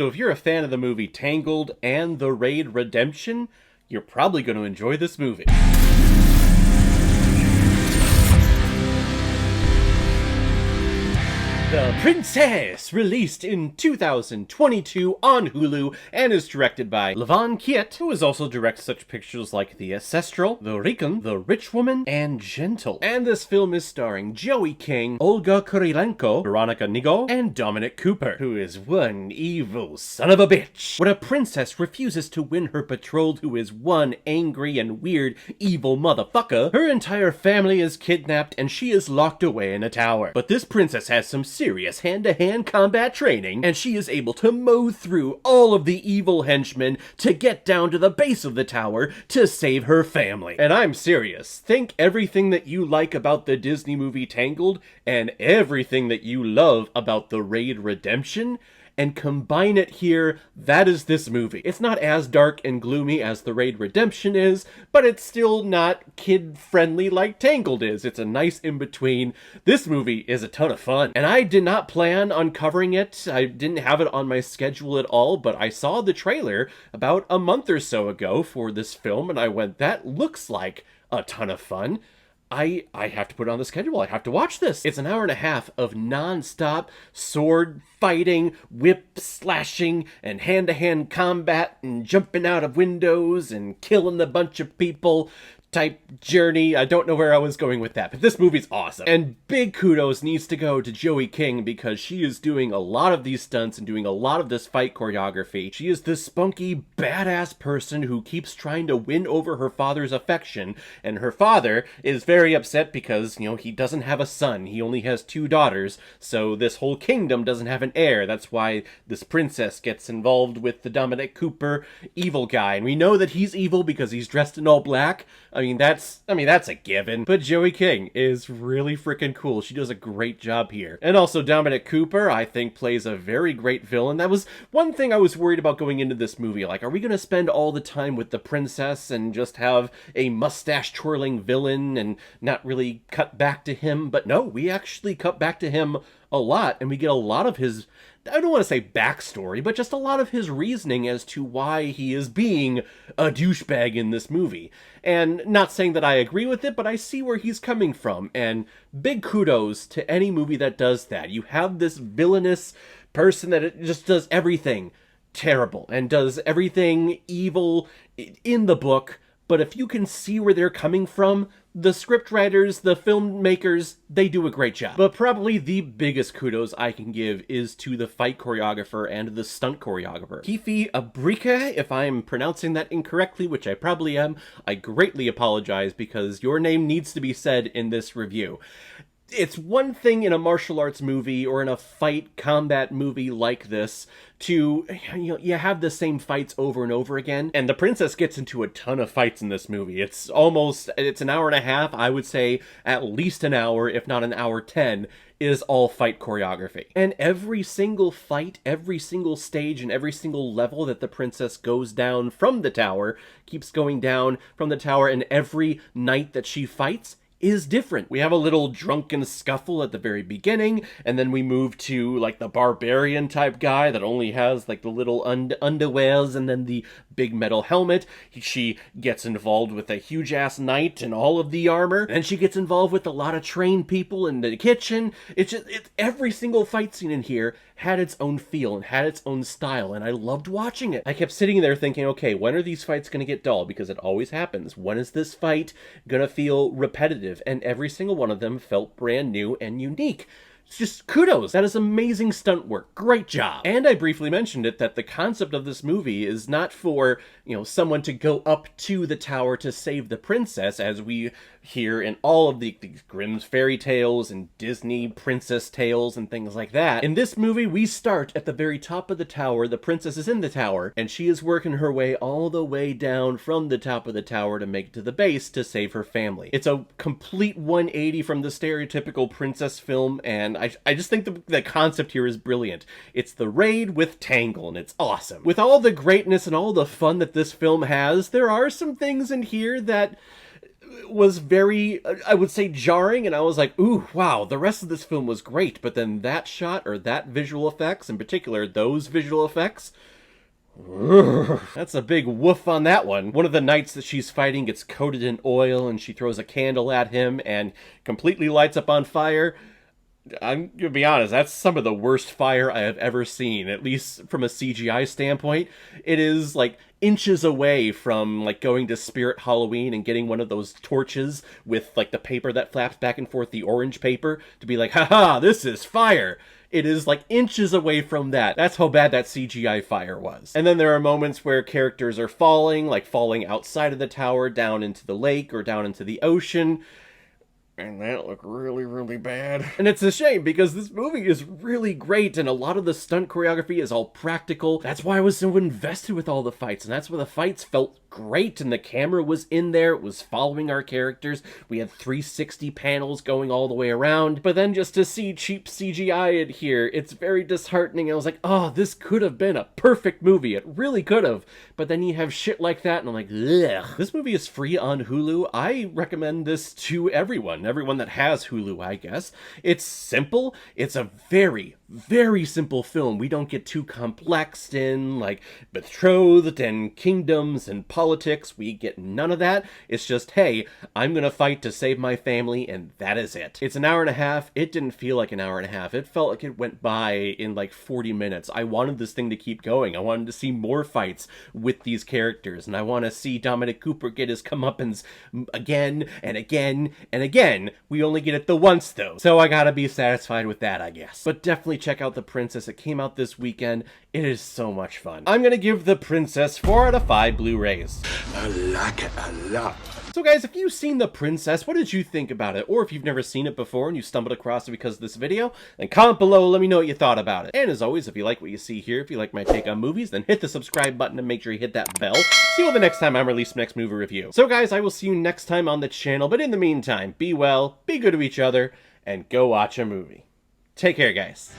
So if you're a fan of the movie Tangled and The Raid Redemption, you're probably going to enjoy this movie. The Princess, released in 2022 on Hulu and is directed by Levon Kiet, who has also directed such pictures like The Ancestral, The Recon, The Rich Woman, and Gentle. And this film is starring Joey King, Olga Kurilenko, Veronica Nigo, and Dominic Cooper, who is one evil son of a bitch. When a princess refuses to win her betrothed, who is one angry and weird evil motherfucker, her entire family is kidnapped and she is locked away in a tower. But this princess has some serious hand-to-hand combat training, and she is able to mow through all of the evil henchmen to get down to the base of the tower to save her family. And I'm serious. Think everything that you like about the Disney movie Tangled and everything that you love about The Raid Redemption, and combine it here. That is this movie. It's not as dark and gloomy as The Raid Redemption is, but it's still not kid-friendly like Tangled is. It's a nice in-between. This movie is a ton of fun, and I did not plan on covering it. I didn't have it on my schedule at all, but I saw the trailer about a month or so ago for this film, and I went, that looks like a ton of fun. I have to put it on the schedule. I have to watch this. It's an hour and a half of non-stop sword fighting, whip slashing, and hand-to-hand combat, and jumping out of windows, and killing a bunch of people type journey. I don't know where I was going with that, but this movie's awesome. And big kudos needs to go to Joey King, because she is doing a lot of these stunts and doing a lot of this fight choreography. She is this spunky, badass person who keeps trying to win over her father's affection, and her father is very upset because, you know, he doesn't have a son. He only has 2 daughters, so this whole kingdom doesn't have an heir. That's why this princess gets involved with the Dominic Cooper evil guy, and we know that he's evil because he's dressed in all black. I mean, that's a given. But Joey King is really freaking cool. She does a great job here. And also Dominic Cooper, I think, plays a very great villain. That was one thing I was worried about going into this movie. Like, are we going to spend all the time with the princess and just have a mustache-twirling villain and not really cut back to him? But no, we actually cut back to him a lot, and we get a lot of his, I don't want to say backstory, but just a lot of his reasoning as to why he is being a douchebag in this movie. And not saying that I agree with it, but I see where he's coming from, and big kudos to any movie that does that. You have this villainous person that just does everything terrible and does everything evil in the book, but if you can see where they're coming from, the scriptwriters, the filmmakers, they do a great job. But probably the biggest kudos I can give is to the fight choreographer and the stunt choreographer. Kifi Abrika, if I'm pronouncing that incorrectly, which I probably am, I greatly apologize because your name needs to be said in this review. It's one thing in a martial arts movie or in a fight combat movie like this to, you have the same fights over and over again, and the princess gets into a ton of fights in this movie. It's an hour and a half. I would say at least an hour, if not an hour 10, is all fight choreography. And every single fight, every single stage, and every single level that the princess goes down from the tower, keeps going down from the tower, and every night that she fights is different. We have a little drunken scuffle at the very beginning, and then we move to, like, the barbarian type guy that only has, like, the little underwears and then the big metal helmet. She gets involved with a huge-ass knight and all of the armor. Then she gets involved with a lot of trained people in the kitchen. It's every single fight scene in here had its own feel and had its own style, and I loved watching it. I kept sitting there thinking, okay, when are these fights gonna get dull? Because it always happens. When is this fight gonna feel repetitive? And every single one of them felt brand new and unique. It's just kudos. That is amazing stunt work. Great job. And I briefly mentioned it, that the concept of this movie is not for, someone to go up to the tower to save the princess, as we hear in all of these Grimm's fairy tales and Disney princess tales and things like that. In this movie, we start at the very top of the tower. The princess is in the tower, and she is working her way all the way down from the top of the tower to make it to the base to save her family. It's a complete 180 from the stereotypical princess film, and I just think the concept here is brilliant. It's the Raid with Tangle, and it's awesome. With all the greatness and all the fun that this film has, there are some things in here that was very, I would say, jarring, and I was like, ooh, wow, the rest of this film was great, but then that shot, or that visual effects, in particular, those visual effects, that's a big woof on that one. One of the knights that she's fighting gets coated in oil, and she throws a candle at him and completely lights up on fire. I'm gonna be honest, that's some of the worst fire I have ever seen, at least from a CGI standpoint. It is like inches away from like going to Spirit Halloween and getting one of those torches with like the paper that flaps back and forth, the orange paper, to be like, haha, this is fire. It is like inches away from that. That's how bad that CGI fire was. And then there are moments where characters are falling, like falling outside of the tower, down into the lake or down into the ocean. And that looked really, really bad. And it's a shame because this movie is really great and a lot of the stunt choreography is all practical. That's why I was so invested with all the fights, and that's why the fights felt great and the camera was in there. It was following our characters. We had 360 panels going all the way around. But then just to see cheap CGI in here, it's very disheartening. I was like, oh, this could have been a perfect movie. It really could have. But then you have shit like that and I'm like, ugh. This movie is free on Hulu. I recommend this to everyone that has Hulu, I guess. It's simple. It's a very, very simple film. We don't get too complex in like betrothed and kingdoms and politics. We get none of that. It's just, hey, I'm gonna fight to save my family, and that is it. It's an hour and a half. It didn't feel like an hour and a half. It felt like it went by in like 40 minutes. I wanted this thing to keep going. I wanted to see more fights with these characters, and I want to see Dominic Cooper get his comeuppance again and again and again. We only get it the once, though, so I gotta be satisfied with that, I guess. But definitely check out The Princess. It came out this weekend. It is so much fun. I'm gonna give The Princess 4 out of 5 Blu-rays. I like it a lot. So guys, if you've seen The Princess, what did you think about it? Or if you've never seen it before and you stumbled across it because of this video, then comment below, let me know what you thought about it. And as always, if you like what you see here, if you like my take on movies, then hit the subscribe button and make sure you hit that bell. See you the next time I release my next movie review. So guys, I will see you next time on the channel, but in the meantime, be well, be good to each other, and go watch a movie. Take care, guys.